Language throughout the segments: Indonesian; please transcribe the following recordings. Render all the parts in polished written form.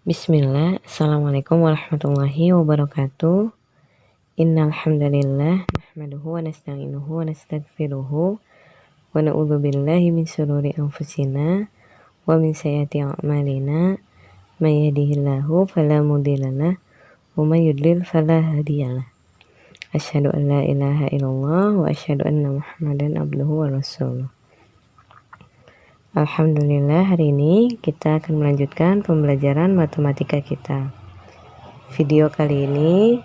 Bismillah, Assalamualaikum warahmatullahi wabarakatuh. Innal hamdalillah nahmaduhu wa nasta'inuhu wa nastaghfiruhu wa na'udzu billahi min shururi anfusina wa min sayyiati a'malina. May yahdihillahu fala mudhillalah wa may yudlil fala hadiyalah. Asyhadu an la ilaha illallah wa asyhadu anna Muhammadan abduhu wa rasuluh. Alhamdulillah, hari ini kita akan melanjutkan pembelajaran matematika kita. Video kali ini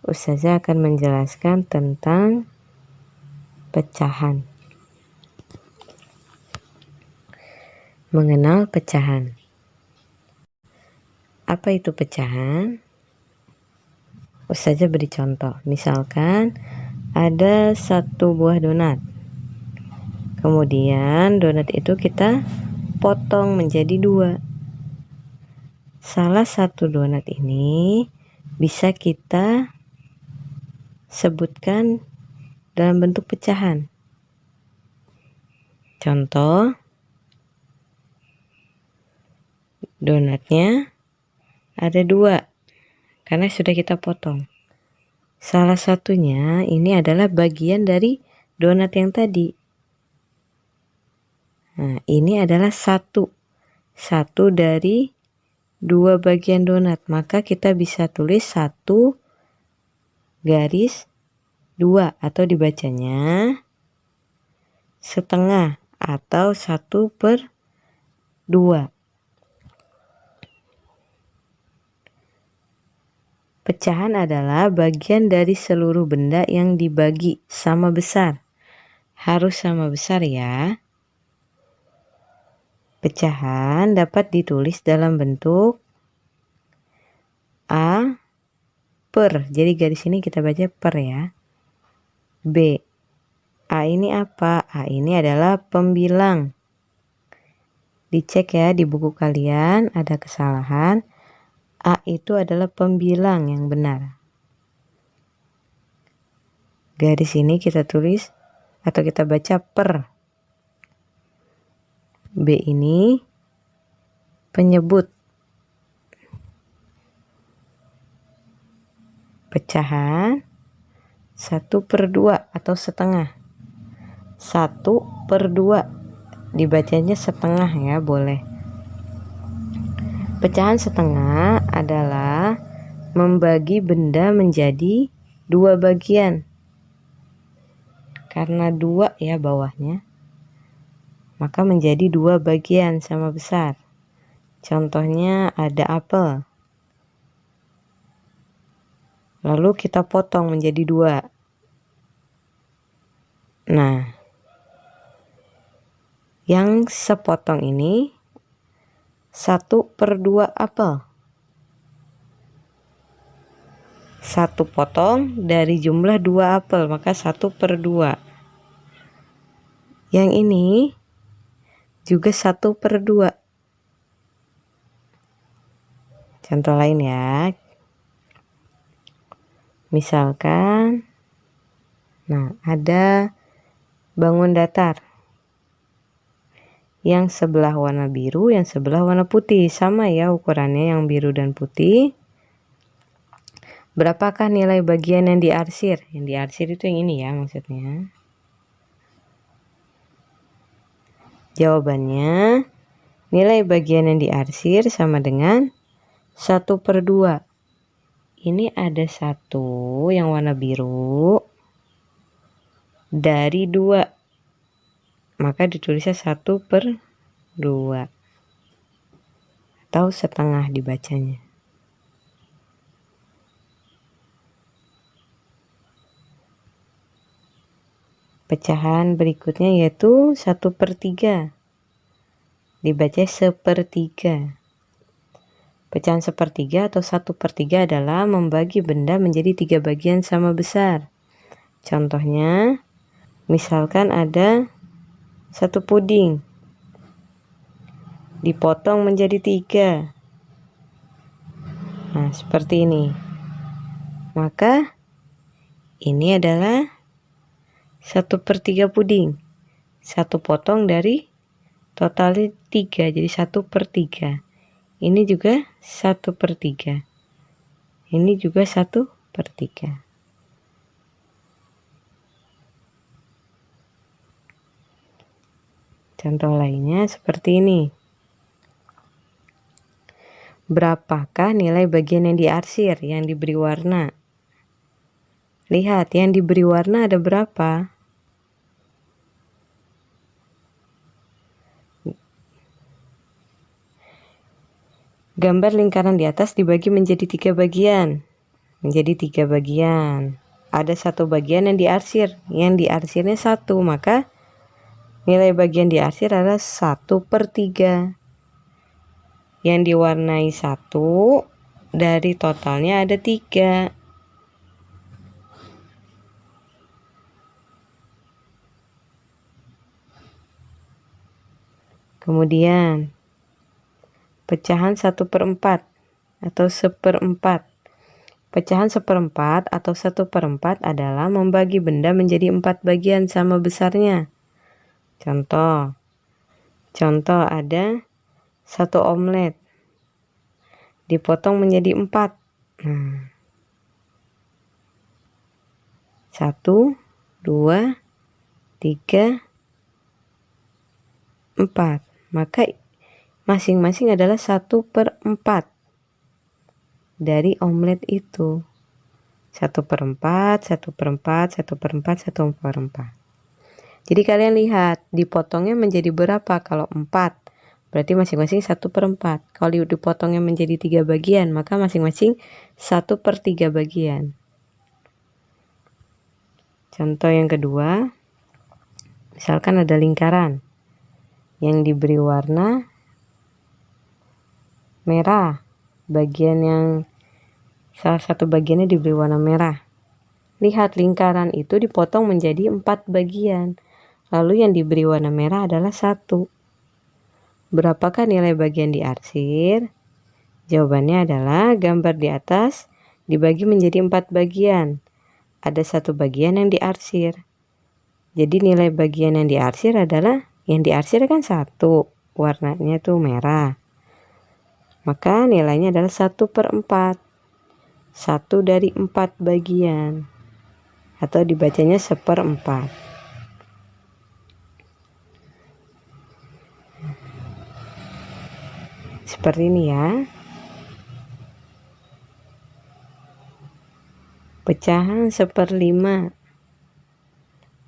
Ustazah akan menjelaskan tentang pecahan. Mengenal pecahan. Apa itu pecahan? Ustazah beri contoh. Misalkan ada satu buah donat. Kemudian donat itu kita potong menjadi dua. Salah satu donat ini bisa kita sebutkan dalam bentuk pecahan. Contoh, donatnya ada dua karena sudah kita potong. Salah satunya ini adalah bagian dari donat yang tadi. Nah, ini adalah satu dari dua bagian donat. Maka kita bisa tulis 1 garis 2 atau dibacanya setengah atau 1/2. Pecahan adalah bagian dari seluruh benda yang dibagi sama besar. Harus sama besar ya. Pecahan dapat ditulis dalam bentuk A per. Jadi garis ini kita baca per ya. B. A ini apa? A ini adalah pembilang. Dicek ya di buku kalian ada kesalahan. A itu adalah pembilang yang benar. Garis ini kita tulis atau kita baca per. B ini penyebut. Pecahan 1/2 atau setengah. 1/2 dibacanya setengah ya, boleh. Pecahan setengah adalah membagi benda menjadi dua bagian. Karena 2 ya bawahnya, maka menjadi 2 bagian sama besar. Contohnya ada apel. Lalu kita potong menjadi 2. Nah, yang sepotong ini 1/2 apel. 1 potong dari jumlah 2 apel, maka 1/2. Yang ini juga 1/2. Contoh lain ya. Misalkan, nah ada bangun datar. Yang sebelah warna biru, yang sebelah warna putih. Sama ya ukurannya yang biru dan putih. Berapakah nilai bagian yang diarsir? Yang diarsir itu yang ini ya maksudnya. Jawabannya, nilai bagian yang diarsir sama dengan 1/2. Ini ada 1 yang warna biru dari 2. Maka ditulisnya 1/2. Atau setengah dibacanya. Pecahan berikutnya yaitu 1/3. Dibaca 1/3. Pecahan 1/3 atau 1/3 adalah membagi benda menjadi 3 bagian sama besar. Contohnya, misalkan ada 1 puding. Dipotong menjadi 3. Nah, seperti ini. Maka, ini adalah 1/3 puding. 1 potong dari totalnya 3, jadi 1/3. Ini juga 1/3. Ini juga 1/3. Contoh lainnya seperti ini. Berapakah nilai bagian yang diarsir yang diberi warna? Lihat, yang diberi warna ada berapa? Gambar lingkaran di atas dibagi menjadi 3 bagian. Ada 1 bagian yang diarsir. Yang diarsirnya 1, maka nilai bagian diarsir adalah 1/3. Yang diwarnai 1, dari totalnya ada 3. Kemudian pecahan 1/4 atau 1/4. Pecahan 1/4 atau 1/4 adalah membagi benda menjadi 4 bagian sama besarnya. Contoh ada 1 omelet dipotong menjadi 4. 1, 2, 3, 4. Maka masing-masing adalah 1/4 dari omelet itu. 1/4, 1/4, 1/4, 1/4. Jadi kalian lihat, dipotongnya menjadi berapa? Kalau 4, berarti masing-masing 1/4. Kalau dipotongnya menjadi 3 bagian, maka masing-masing 1/3 bagian. Contoh yang kedua, misalkan ada lingkaran yang diberi warna merah. Salah satu bagiannya diberi warna merah. Lihat, lingkaran itu dipotong menjadi 4 bagian. Lalu yang diberi warna merah adalah 1. Berapakah nilai bagian diarsir? Jawabannya adalah gambar di atas dibagi menjadi 4 bagian. Ada 1 bagian yang diarsir. Jadi nilai bagian yang diarsir adalah, yang diarsir kan 1, warnanya tuh merah. Maka nilainya adalah 1/4. 1 dari 4 bagian, atau dibacanya 1/4. Seperti ini ya. Pecahan 1/5.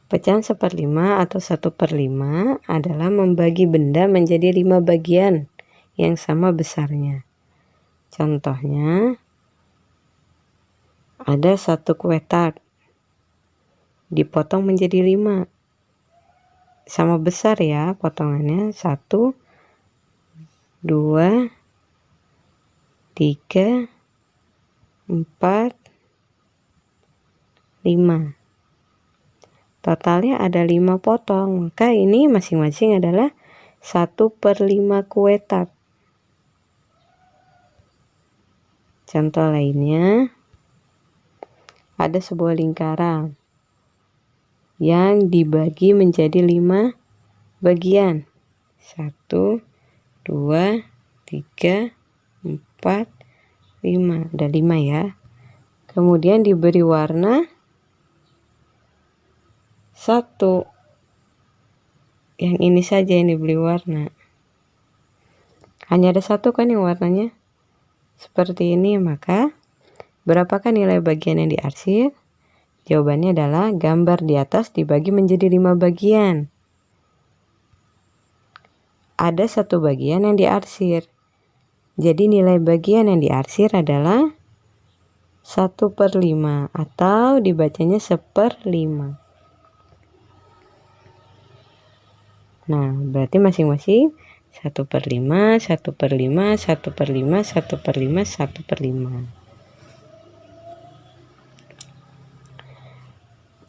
Pecahan 1/5 atau 1/5 adalah membagi benda menjadi 5 bagian yang sama besarnya. Contohnya, ada 1 kue tart dipotong menjadi 5. Sama besar ya potongannya. 1, 2, 3, 4, 5. Totalnya ada 5 potong. Maka ini masing-masing adalah 1/5 kue tart. Contoh lainnya, ada sebuah lingkaran yang dibagi menjadi 5 bagian. 1, 2, 3, 4, 5. Ada 5 ya. Kemudian diberi warna 1. Yang ini saja yang diberi warna. Hanya ada 1 kan yang warnanya seperti ini. Maka berapakah nilai bagian yang diarsir? Jawabannya adalah gambar di atas dibagi menjadi 5 bagian. Ada 1 bagian yang diarsir. Jadi nilai bagian yang diarsir adalah 1/5 atau dibacanya 1/5. Nah, berarti masing-masing 1/5, 1/5, 1/5, 1/5, 1/5.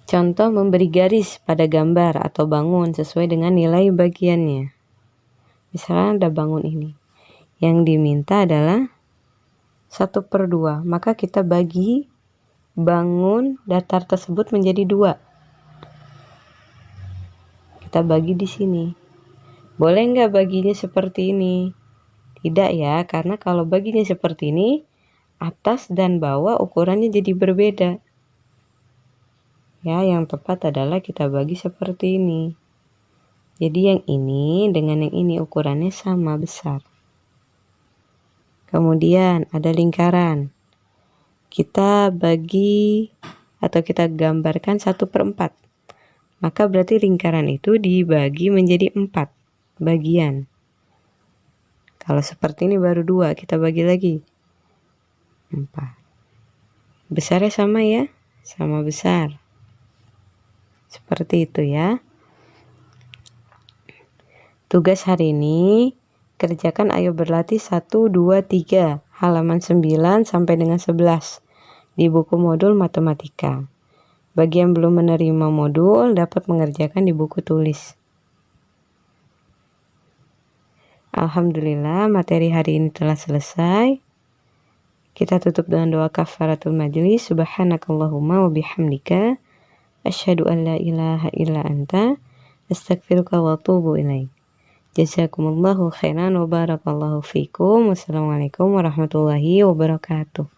Contoh memberi garis pada gambar atau bangun sesuai dengan nilai bagiannya. Misalnya ada bangun ini. Yang diminta adalah 1/2. Maka kita bagi bangun datar tersebut menjadi 2. Kita bagi di sini. Boleh nggak baginya seperti ini? Tidak ya, karena kalau baginya seperti ini, atas dan bawah ukurannya jadi berbeda. Ya, yang tepat adalah kita bagi seperti ini. Jadi yang ini dengan yang ini ukurannya sama besar. Kemudian ada lingkaran. Kita bagi atau kita gambarkan 1/4. Maka berarti lingkaran itu dibagi menjadi 4 bagian. Kalau seperti ini baru 2, kita bagi lagi 4. Besarnya sama ya, sama besar. Seperti itu ya. Tugas hari ini, kerjakan ayo berlatih 1, 2, 3, halaman 9 sampai dengan 11 di buku modul matematika. Bagi yang belum menerima modul, dapat mengerjakan di buku tulis. Alhamdulillah, materi hari ini telah selesai. Kita tutup dengan doa kafaratul majlis. Subhanakallahumma wa bihamdika asyhadu an la ilaha illa anta astaghfiruka wa atubu ilaik. Jazakumullahu khairan wa barakallahu fikum. Wassalamualaikum warahmatullahi wabarakatuh.